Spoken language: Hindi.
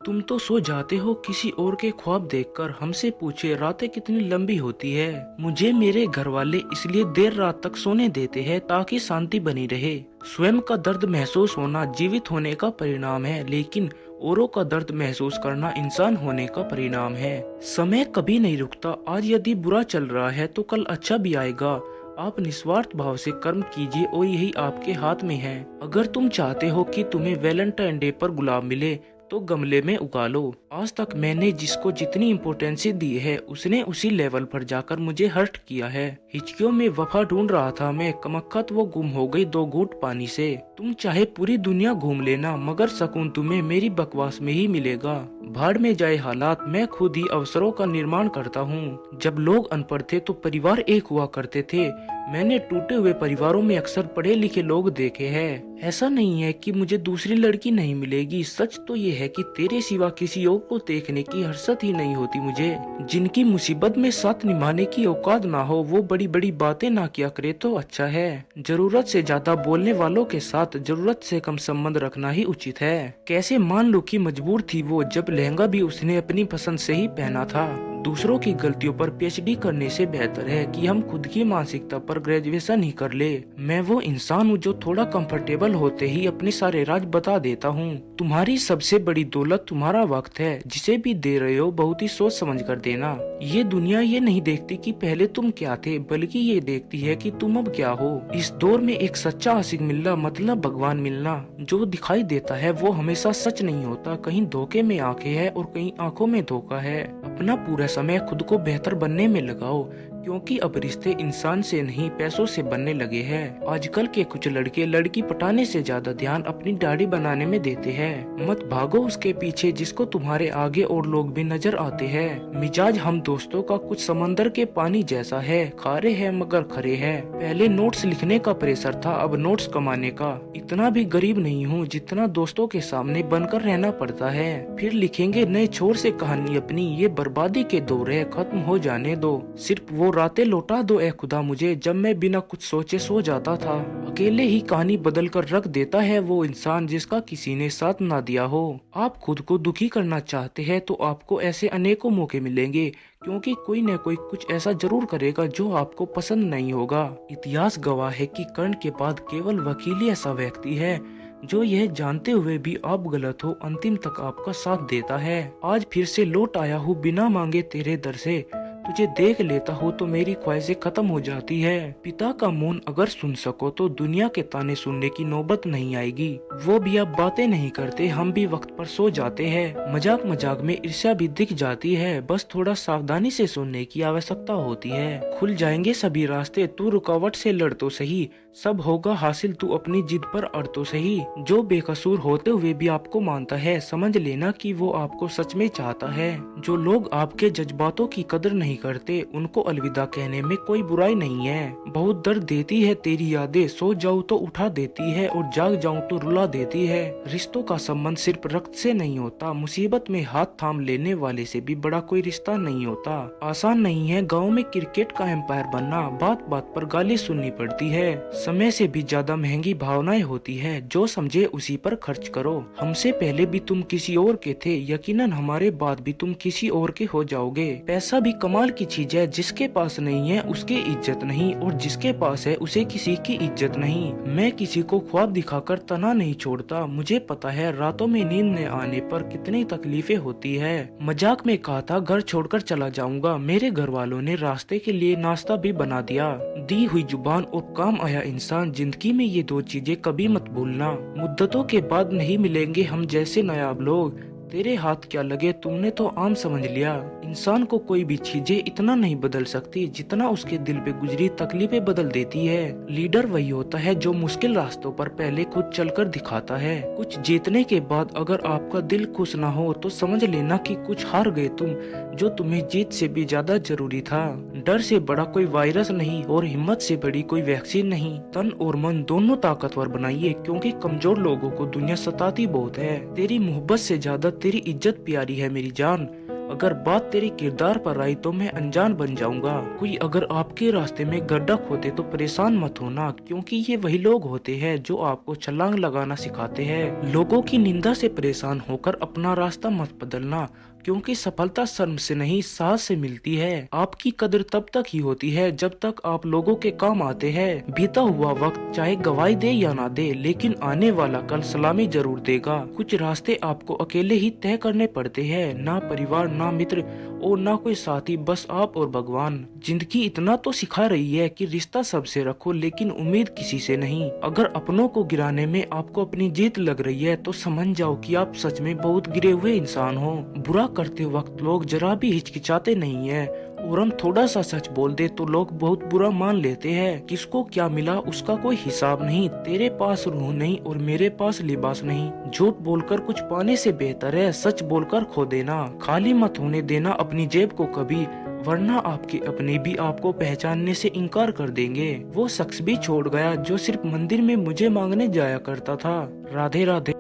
तुम तो सो जाते हो किसी और के ख्वाब देखकर, हमसे पूछे रातें कितनी लंबी होती है। मुझे मेरे घर वाले इसलिए देर रात तक सोने देते हैं ताकि शांति बनी रहे। स्वयं का दर्द महसूस होना जीवित होने का परिणाम है, लेकिन औरों का दर्द महसूस करना इंसान होने का परिणाम है। समय कभी नहीं रुकता। आज यदि बुरा चल रहा है तो कल अच्छा भी आएगा। आप निस्वार्थ भाव से कर्म कीजिए और यही आपके हाथ में है। अगर तुम चाहते हो कि तुम्हें वैलेंटाइन डे पर गुलाब मिले तो गमले में उगा लो। आज तक मैंने जिसको जितनी इम्पोर्टेंस दी है उसने उसी लेवल पर जाकर मुझे हर्ट किया है। हिचकियों में वफा ढूंढ रहा था मैं, कमक्खत वो गुम हो गई 2 घूंट पानी से। तुम चाहे पूरी दुनिया घूम लेना मगर सुकून तुम्हें मेरी बकवास में ही मिलेगा। भाड़ में जाए हालात, मैं खुद ही अवसरों का निर्माण करता हूँ। जब लोग अनपढ़ थे तो परिवार एक हुआ करते थे। मैंने टूटे हुए परिवारों में अक्सर पढ़े लिखे लोग देखे हैं। ऐसा नहीं है कि मुझे दूसरी लड़की नहीं मिलेगी, सच तो ये है कि तेरे सिवा किसी और को देखने की हर्षत ही नहीं होती मुझे। जिनकी मुसीबत में साथ निभाने की औकात ना हो वो बड़ी बड़ी बातें ना किया करे तो अच्छा है। जरूरत से ज्यादा बोलने वालों के साथ जरूरत से कम संबंध रखना ही उचित है। कैसे मान लो कि मजबूर थी वो, जब लहंगा भी उसने अपनी पसंद से ही पहना था। दूसरों की गलतियों पर पीएचडी करने से बेहतर है कि हम खुद की मानसिकता पर ग्रेजुएशन ही कर ले। मैं वो इंसान हूँ जो थोड़ा कंफर्टेबल होते ही अपने सारे राज बता देता हूँ। तुम्हारी सबसे बड़ी दौलत तुम्हारा वक्त है। जिसे भी दे रहे हो बहुत ही सोच समझ कर देना। ये दुनिया ये नहीं देखती कि पहले तुम क्या थे, बल्कि ये देखती है कि तुम अब क्या हो। इस दौर में एक सच्चा आशिक मिलना मतलब भगवान मिलना। जो दिखाई देता है वो हमेशा सच नहीं होता। कहीं धोखे में आंखें हैं और कहीं आंखों में धोखा है। अपना पूरा समय खुद को बेहतर बनने में लगाओ, क्योंकि अब रिश्ते इंसान से नहीं पैसों से बनने लगे हैं। आजकल के कुछ लड़के लड़की पटाने से ज्यादा ध्यान अपनी दाढ़ी बनाने में देते हैं। मत भागो उसके पीछे जिसको तुम्हारे आगे और लोग भी नजर आते हैं। मिजाज हम दोस्तों का कुछ समंदर के पानी जैसा है, खारे है मगर खरे है। पहले नोट्स लिखने का प्रेशर था, अब नोट्स कमाने का। इतना भी गरीब नहीं हूँ जितना दोस्तों के सामने बनकर रहना पड़ता है। फिर लिखेंगे नए छोर से कहानी अपनी। ये बर्बादी के दौर है, खत्म हो जाने दो। सिर्फ वो रातें लौटा दो ए खुदा मुझे, जब मैं बिना कुछ सोचे सो जाता था। अकेले ही कहानी बदल कर रख देता है वो इंसान जिसका किसी ने साथ ना दिया हो। आप खुद को दुखी करना चाहते हैं तो आपको ऐसे अनेकों मौके मिलेंगे, क्योंकि कोई न कोई कुछ ऐसा जरूर करेगा जो आपको पसंद नहीं होगा। इतिहास गवाह है कि कर्ण के बाद केवल वकील ही ऐसा व्यक्ति है जो यह जानते हुए भी आप गलत हो अंतिम तक आपका साथ देता है। आज फिर से लौट आया हूँ बिना मांगे तेरे दर से। तुझे देख लेता हूँ तो मेरी ख्वाहिशें खत्म हो जाती है। पिता का मौन अगर सुन सको तो दुनिया के ताने सुनने की नौबत नहीं आएगी। वो भी अब बातें नहीं करते, हम भी वक्त पर सो जाते हैं। मजाक मजाक में ईर्ष्या भी दिख जाती है, बस थोड़ा सावधानी से सुनने की आवश्यकता होती है। खुल जाएंगे सभी रास्ते, तू रुकावट से लड़ तो सही। सब होगा हासिल, तू अपनी जिद पर अड़ तो सही। जो बेकसूर होते हुए भी आपको मानता है, समझ लेना कि वो आपको सच में चाहता है। जो लोग आपके जज्बातों की कदर नहीं करते, उनको अलविदा कहने में कोई बुराई नहीं है। बहुत दर्द देती है तेरी यादें, सो जाऊं तो उठा देती है और जाग जाऊं तो रुला देती है। रिश्तों का संबंध सिर्फ रक्त से नहीं होता, मुसीबत में हाथ थाम लेने वाले से भी बड़ा कोई रिश्ता नहीं होता। आसान नहीं है गाँव में क्रिकेट का एम्पायर बनना, बात बात पर गाली सुननी पड़ती है। समय से भी ज्यादा महंगी भावनाएं होती है, जो समझे उसी पर खर्च करो। हमसे पहले भी तुम किसी और के थे, यकीनन हमारे बाद भी तुम किसी और के हो जाओगे। पैसा भी कमाल की चीज है, जिसके पास नहीं है उसकी इज्जत नहीं, और जिसके पास है उसे किसी की इज्जत नहीं। मैं किसी को ख्वाब दिखाकर तना नहीं छोड़ता। मुझे पता है रातों में नींद न आने पर कितनी तकलीफें होती है। मजाक में कहा था घर छोड़कर चला जाऊंगा, मेरे घर वालों ने रास्ते के लिए नाश्ता भी बना दिया। दी हुई जुबान और काम आया इंसान, जिंदगी में ये 2 चीजें कभी मत भूलना। मुद्दतों के बाद नहीं मिलेंगे हम जैसे नायाब लोग। तेरे हाथ क्या लगे तुमने तो आम समझ लिया। इंसान को कोई भी चीजें इतना नहीं बदल सकती जितना उसके दिल पे गुजरी तकलीफें बदल देती है। लीडर वही होता है जो मुश्किल रास्तों पर पहले खुद चलकर दिखाता है। कुछ जीतने के बाद अगर आपका दिल खुश ना हो तो समझ लेना कि कुछ हार गए तुम, जो तुम्हें जीत से भी ज्यादा जरूरी था। डर से बड़ा कोई वायरस नहीं और हिम्मत से बड़ी कोई वैक्सीन नहीं। तन और मन दोनों ताकतवर बनाइए, क्योंकि कमजोर लोगों को दुनिया सताती बहुत है। तेरी मोहब्बत से ज्यादा तेरी इज्जत प्यारी है मेरी जान। अगर बात तेरे किरदार पर आई तो मैं अनजान बन जाऊंगा। कोई अगर आपके रास्ते में गड्ढा खोदे तो परेशान मत होना, क्योंकि ये वही लोग होते हैं जो आपको छलांग लगाना सिखाते हैं। लोगों की निंदा से परेशान होकर अपना रास्ता मत बदलना, क्योंकि सफलता शर्म से नहीं साहस से मिलती है। आपकी कदर तब तक ही होती है जब तक आप लोगों के काम आते हैं। बीता हुआ वक्त चाहे गवाही दे या ना दे, लेकिन आने वाला कल सलामी जरूर देगा। कुछ रास्ते आपको अकेले ही तय करने पड़ते हैं, ना परिवार, ना मित्र और ना कोई साथी, बस आप और भगवान। जिंदगी इतना तो सिखा रही है कि रिश्ता सबसे रखो, लेकिन उम्मीद किसी से नहीं। अगर अपनों को गिराने में आपको अपनी जीत लग रही है तो समझ जाओ कि आप सच में बहुत गिरे हुए इंसान हो। बुरा करते वक्त लोग जरा भी हिचकिचाते नहीं है, और हम थोड़ा सा सच बोल दे तो लोग बहुत बुरा मान लेते हैं। किसको क्या मिला उसका कोई हिसाब नहीं। तेरे पास रूह नहीं और मेरे पास लिबास नहीं। झूठ बोलकर कुछ पाने से बेहतर है सच बोलकर खो देना। खाली मत होने देना अपनी जेब को कभी, वरना आपके अपने भी आपको पहचानने से इनकार कर देंगे। वो शख्स भी छोड़ गया जो सिर्फ मंदिर में मुझे मांगने जाया करता था। राधे राधे।